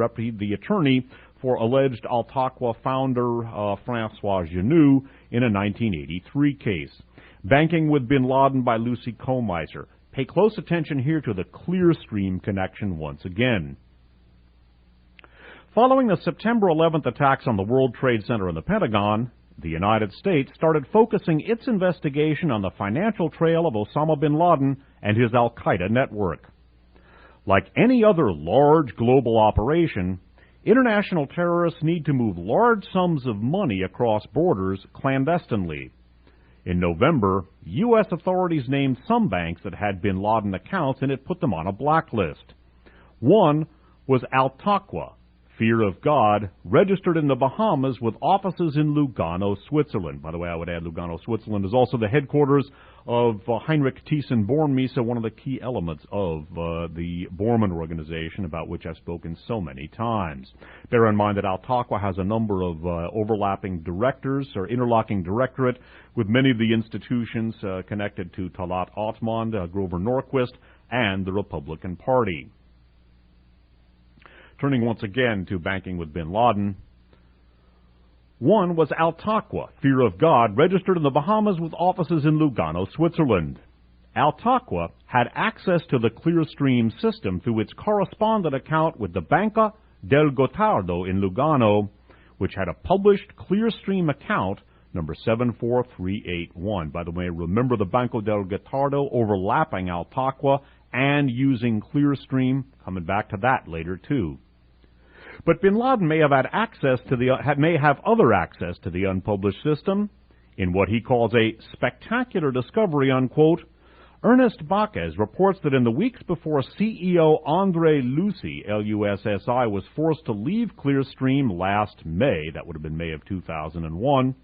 attorney for alleged Al-Taqwa founder Francois Genoux in a 1983 case. Banking with bin Laden by Lucy Kohlmeiser. Pay close attention here to the Clearstream connection once again. Following the September 11th attacks on the World Trade Center and the Pentagon, the United States started focusing its investigation on the financial trail of Osama bin Laden and his al-Qaeda network. Like any other large global operation, international terrorists need to move large sums of money across borders clandestinely. In November, U.S. authorities named some banks that had bin Laden accounts, and it put them on a blacklist. One was Al-Taqwa, Fear of God, registered in the Bahamas with offices in Lugano, Switzerland. By the way, I would add Lugano, Switzerland is also the headquarters of Heinrich Thyssen-Bornemisza, one of the key elements of the Bormann organization, about which I've spoken so many times. Bear in mind that Al-Taqwa has a number of overlapping directors or interlocking directorate with many of the institutions connected to Talat Othman, Grover Norquist, and the Republican Party. Turning once again to banking with bin Laden. One was Al-Taqwa, Fear of God, registered in the Bahamas with offices in Lugano, Switzerland. Al-Taqwa had access to the Clearstream system through its correspondent account with the Banca del Gotardo in Lugano, which had a published Clearstream account, number 74381. By the way, remember the Banco del Gotardo overlapping Al-Taqwa and using Clearstream. Coming back to that later, too. But bin Laden may have other access to the unpublished system in what he calls a spectacular discovery, unquote. Ernest Baquez reports that in the weeks before CEO Andre Lucy, L-U-S-S-I, was forced to leave Clearstream last May, that would have been May of 2001,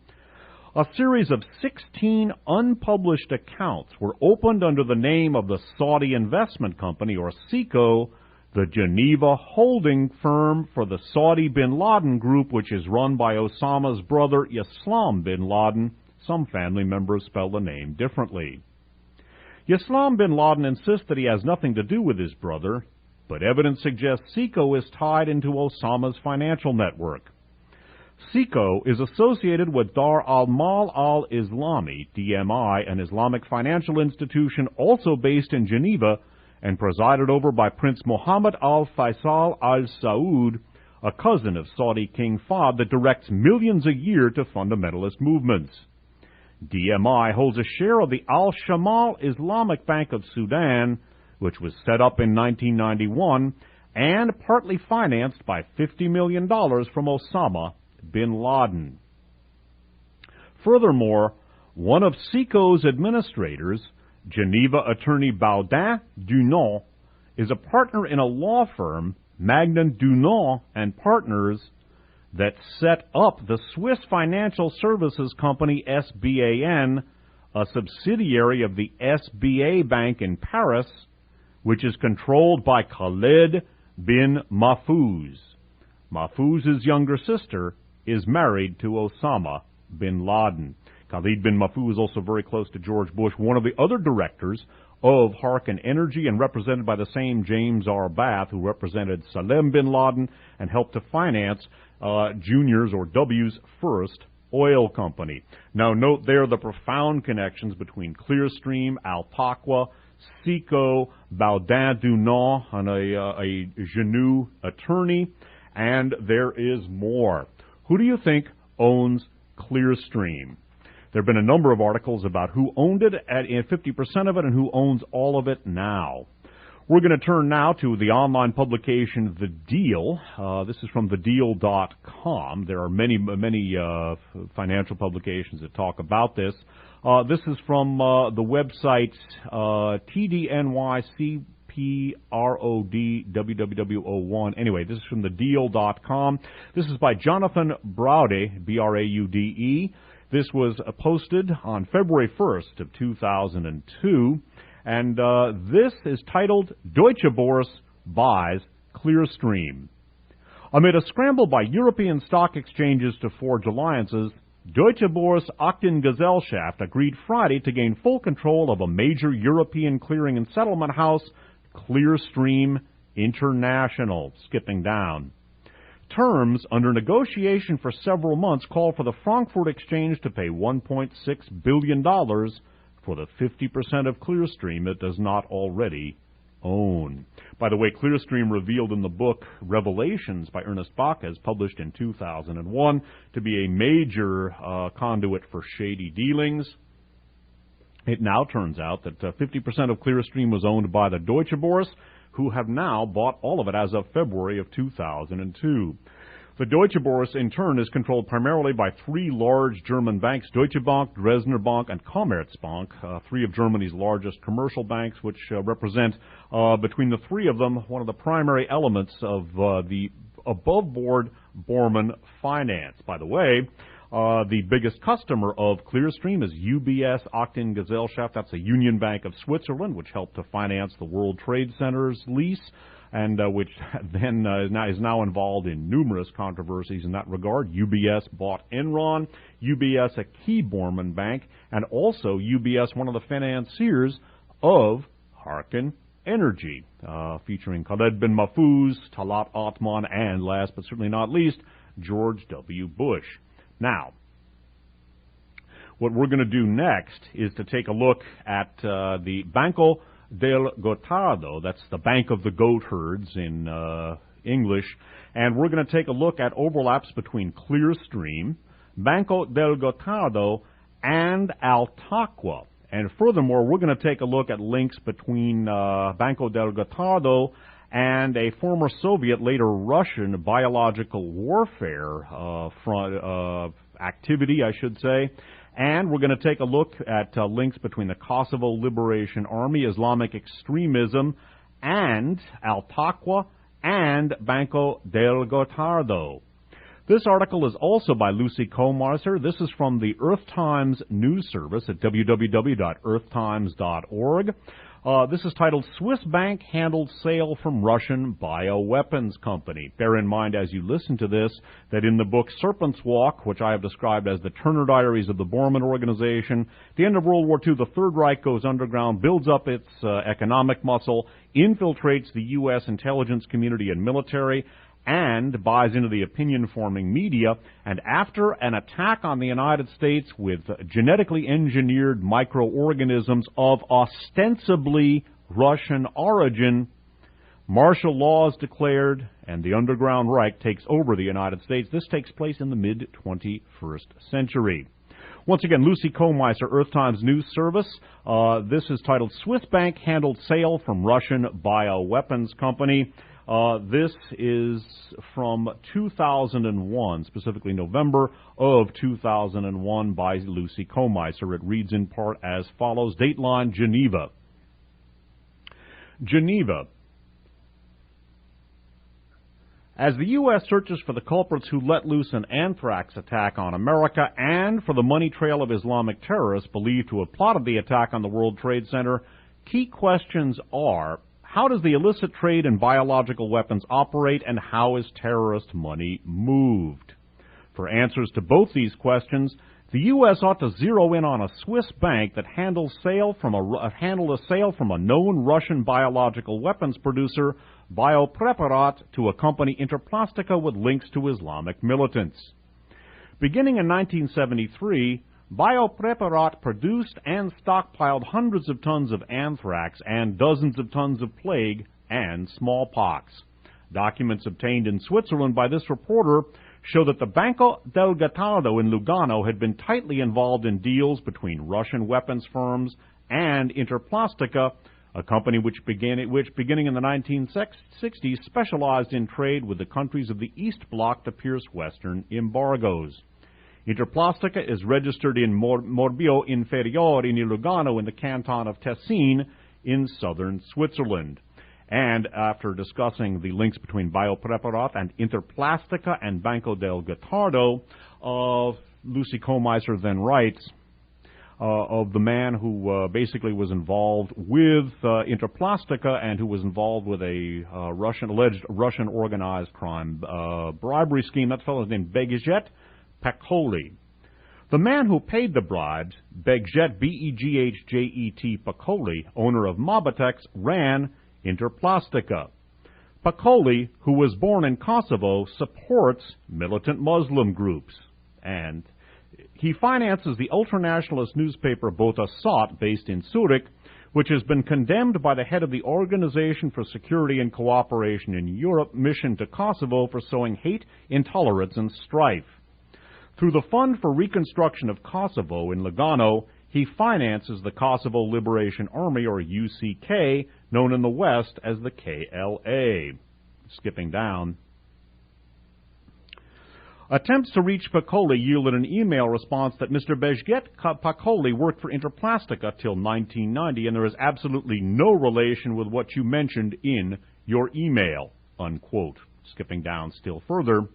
a series of 16 unpublished accounts were opened under the name of the Saudi Investment Company, or SECO, the Geneva holding firm for the Saudi bin Laden group, which is run by Osama's brother Islam bin Laden. Some family members spell the name differently. Islam bin Laden insists that he has nothing to do with his brother, but evidence suggests SECO is tied into Osama's financial network. SECO is associated with Dar al-Mal al-Islami, DMI, an Islamic financial institution also based in Geneva and presided over by Prince Mohammed al-Faisal al-Saud, a cousin of Saudi King Fahd that directs millions a year to fundamentalist movements. DMI holds a share of the Al-Shamal Islamic Bank of Sudan, which was set up in 1991 and partly financed by $50 million from Osama bin Laden. Furthermore, one of SECO's administrators, Geneva attorney Baudin Dunant, is a partner in a law firm, Magnan Dunant and Partners, that set up the Swiss financial services company SBAN, a subsidiary of the SBA Bank in Paris, which is controlled by Khaled bin Mahfouz. Mahfouz's younger sister is married to Osama bin Laden. Khaled bin Mahfouz is also very close to George Bush, one of the other directors of Harkin Energy, and represented by the same James R. Bath, who represented Salem bin Laden and helped to finance Junior's or W's first oil company. Now note there the profound connections between Clearstream, Al-Taqwa, SECO, Baudin Dunant, and a Genoux attorney, and there is more. Who do you think owns Clearstream? There have been a number of articles about who owned it at 50% of it and who owns all of it now. We're going to turn now to the online publication The Deal. This is from thedeal.com. There are many financial publications that talk about this. This is from the website TDNYCPRODWWW01. Anyway, this is from thedeal.com. This is by Jonathan Braude, B-R-A-U-D-E. This was posted on February 1st of 2002. And this is titled, Deutsche Börse Buys Clearstream. Amid a scramble by European stock exchanges to forge alliances, Deutsche Börse Aktiengesellschaft agreed Friday to gain full control of a major European clearing and settlement house, Clearstream International. Skipping down. Terms under negotiation for several months call for the Frankfurt Exchange to pay $1.6 billion for the 50% of Clearstream it does not already own. By the way, Clearstream revealed in the book Revelations by Ernest Bacchus, published in 2001, to be a major conduit for shady dealings. It now turns out that 50% of Clearstream was owned by the Deutsche Börse, who have now bought all of it as of February of 2002. The Deutsche Börse, in turn, is controlled primarily by three large German banks, Deutsche Bank, Dresdner Bank, and Commerzbank, three of Germany's largest commercial banks, which represent, between the three of them, one of the primary elements of the above-board Bormann finance. By the way, the biggest customer of Clearstream is UBS Aktiengesellschaft. That's a Union Bank of Switzerland, which helped to finance the World Trade Center's lease, and which then is now involved in numerous controversies in that regard. UBS bought Enron, UBS a key Bormann bank, and also UBS one of the financiers of Harkin Energy, featuring Khaled bin Mahfouz, Talat Atman, and last but certainly not least, George W. Bush. Now, what we're going to do next is to take a look at the Banco del Gotardo. That's the Bank of the Goat Herds in English. And we're going to take a look at overlaps between Clearstream, Banco del Gotardo, and Al-Taqwa. And furthermore, we're going to take a look at links between Banco del Gotardo and a former Soviet, later Russian, biological warfare activity, I should say. And we're going to take a look at links between the Kosovo Liberation Army, Islamic extremism, and Al-Taqwa, and Banco del Gotardo. This article is also by Lucy Komarser. This is from the Earth Times news service at www.earthtimes.org. This is titled, Swiss Bank Handled Sale from Russian Bioweapons Company. Bear in mind as you listen to this that in the book Serpent's Walk, which I have described as the Turner Diaries of the Bormann Organization, at the end of World War II, the Third Reich goes underground, builds up its economic muscle, infiltrates the U.S. intelligence community and military, and buys into the opinion-forming media, and after an attack on the United States with genetically engineered microorganisms of ostensibly Russian origin, martial law is declared, and the underground Reich takes over the United States. This takes place in the mid-21st century. Once again, Lucy Komarser, Earth Times News Service. This is titled, Swiss Bank Handled Sale from Russian Bioweapons Company. This is from 2001, specifically November of 2001, by Lucy Comeiser. It reads in part as follows. Dateline, Geneva. Geneva. As the U.S. searches for the culprits who let loose an anthrax attack on America and for the money trail of Islamic terrorists believed to have plotted the attack on the World Trade Center, key questions are: how does the illicit trade in biological weapons operate, and how is terrorist money moved? For answers to both these questions, the U.S. ought to zero in on a Swiss bank that handled a sale from a known Russian biological weapons producer, Biopreparat, to a company Interplastica with links to Islamic militants. Beginning in 1973, Biopreparat produced and stockpiled hundreds of tons of anthrax and dozens of tons of plague and smallpox. Documents obtained in Switzerland by this reporter show that the Banco del Gottardo in Lugano had been tightly involved in deals between Russian weapons firms and Interplastica, a company which beginning in the 1960s specialized in trade with the countries of the East Bloc to pierce Western embargoes. Interplastica is registered in Morbio Inferiore in Lugano in the canton of Tessin in southern Switzerland. And after discussing the links between Biopreparat and Interplastica and Banco del Gottardo, Lucy Comeiser then writes of the man who basically was involved with Interplastica and who was involved with a alleged Russian organized crime bribery scheme. That fellow's named Begjet Pakoli. The man who paid the bribes, Begjet, Beghjet Pakoli, owner of Mobitex, ran Interplastica. Pakoli, who was born in Kosovo, supports militant Muslim groups, and he finances the ultranationalist newspaper Bota Sot, based in Zurich, which has been condemned by the head of the Organization for Security and Cooperation in Europe mission to Kosovo for sowing hate, intolerance, and strife. Through the Fund for Reconstruction of Kosovo in Lugano, he finances the Kosovo Liberation Army, or UCK, known in the West as the KLA. Skipping down. Attempts to reach Pakoli yielded an email response that Mr. Begjet Pakoli worked for Interplastica till 1990, and there is absolutely no relation with what you mentioned in your email, unquote. Skipping down still further.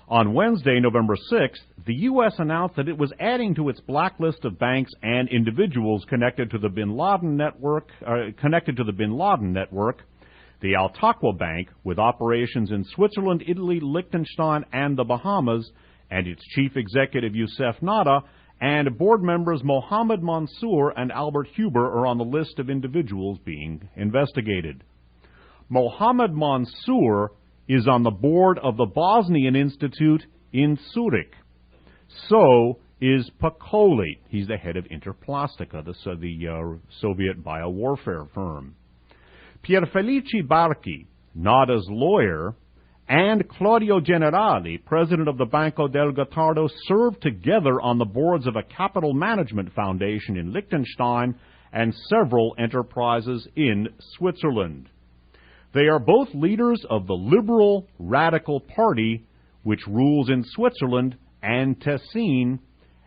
On Wednesday, November 6th, the U.S. announced that it was adding to its blacklist of banks and individuals connected to the Bin Laden network, the Al-Taqwa Bank, with operations in Switzerland, Italy, Liechtenstein, and the Bahamas, and its chief executive, Youssef Nada, and board members Mohammed Mansour and Albert Huber are on the list of individuals being investigated. Mohammed Mansour is on the board of the Bosnian Institute in Zurich. So is Pakoli. He's the head of Interplastica, the Soviet biowarfare firm. Pierfelici Barchi, Nada's lawyer, and Claudio Generali, president of the Banco del Gottardo, served together on the boards of a capital management foundation in Liechtenstein and several enterprises in Switzerland. They are both leaders of the Liberal Radical Party, which rules in Switzerland and Tessin,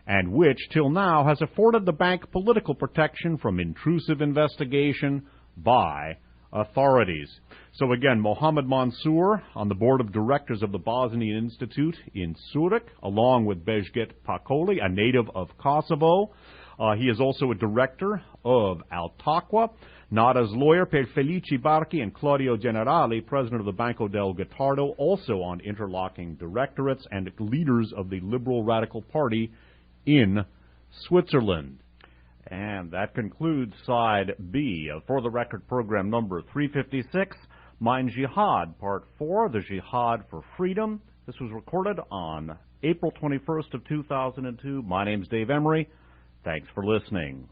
and which, till now, has afforded the bank political protection from intrusive investigation by authorities. So again, Mohammed Mansour on the board of directors of the Bosnian Institute in Zurich, along with Begjet Pakoli, a native of Kosovo. He is also a director of Al-Taqwa. Nada's lawyer, Pierfelici Barchi, and Claudio Generali, president of the Banco del Gottardo, also on interlocking directorates and leaders of the Liberal Radical Party in Switzerland. And that concludes Side B of For the Record program number 356, Mein Jihad, Part 4, The Jihad for Freedom. This was recorded on April 21st of 2002. My name's Dave Emory. Thanks for listening.